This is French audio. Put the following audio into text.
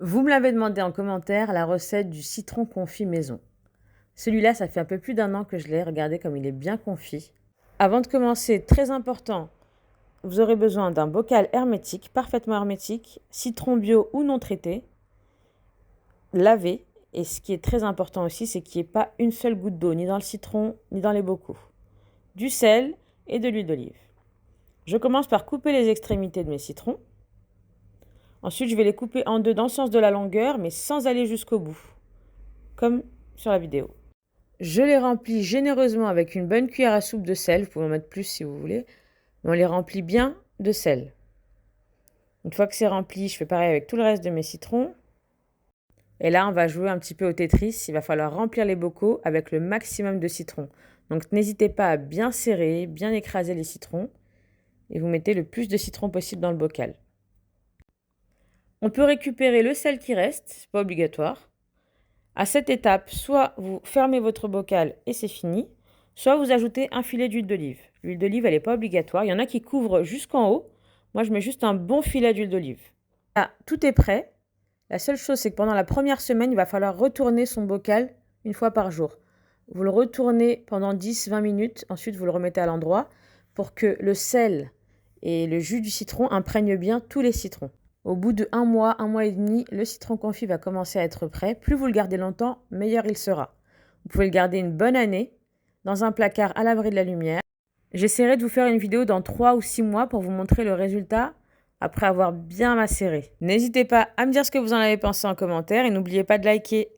Vous me l'avez demandé en commentaire, la recette du citron confit maison. Celui-là, ça fait un peu plus d'1 an que je l'ai. Regardez comme il est bien confit. Avant de commencer, très important, vous aurez besoin d'un bocal hermétique, parfaitement hermétique, citron bio ou non traité, lavé. Et ce qui est très important aussi, c'est qu'il n'y ait pas une seule goutte d'eau, ni dans le citron, ni dans les bocaux. Du sel et de l'huile d'olive. Je commence par couper les extrémités de mes citrons. Ensuite, je vais les couper en deux dans le sens de la longueur, mais sans aller jusqu'au bout, comme sur la vidéo. Je les remplis généreusement avec une bonne cuillère à soupe de sel. Vous pouvez en mettre plus si vous voulez. Mais on les remplit bien de sel. Une fois que c'est rempli, je fais pareil avec tout le reste de mes citrons. Et là, on va jouer un petit peu au Tetris. Il va falloir remplir les bocaux avec le maximum de citrons. Donc, n'hésitez pas à bien serrer, bien écraser les citrons. Et vous mettez le plus de citrons possible dans le bocal. On peut récupérer le sel qui reste, c'est pas obligatoire. À cette étape, soit vous fermez votre bocal et c'est fini, soit vous ajoutez un filet d'huile d'olive. L'huile d'olive, elle n'est pas obligatoire. Il y en a qui couvrent jusqu'en haut. Moi, je mets juste un bon filet d'huile d'olive. Ah, tout est prêt. La seule chose, c'est que pendant la première semaine, il va falloir retourner son bocal une fois par jour. Vous le retournez pendant 10-20 minutes. Ensuite, vous le remettez à l'endroit pour que le sel et le jus du citron imprègnent bien tous les citrons. Au bout de 1 mois et demi, le citron confit va commencer à être prêt. Plus vous le gardez longtemps, meilleur il sera. Vous pouvez le garder une bonne année dans un placard à l'abri de la lumière. J'essaierai de vous faire une vidéo dans 3 ou 6 mois pour vous montrer le résultat après avoir bien macéré. N'hésitez pas à me dire ce que vous en avez pensé en commentaire et n'oubliez pas de liker.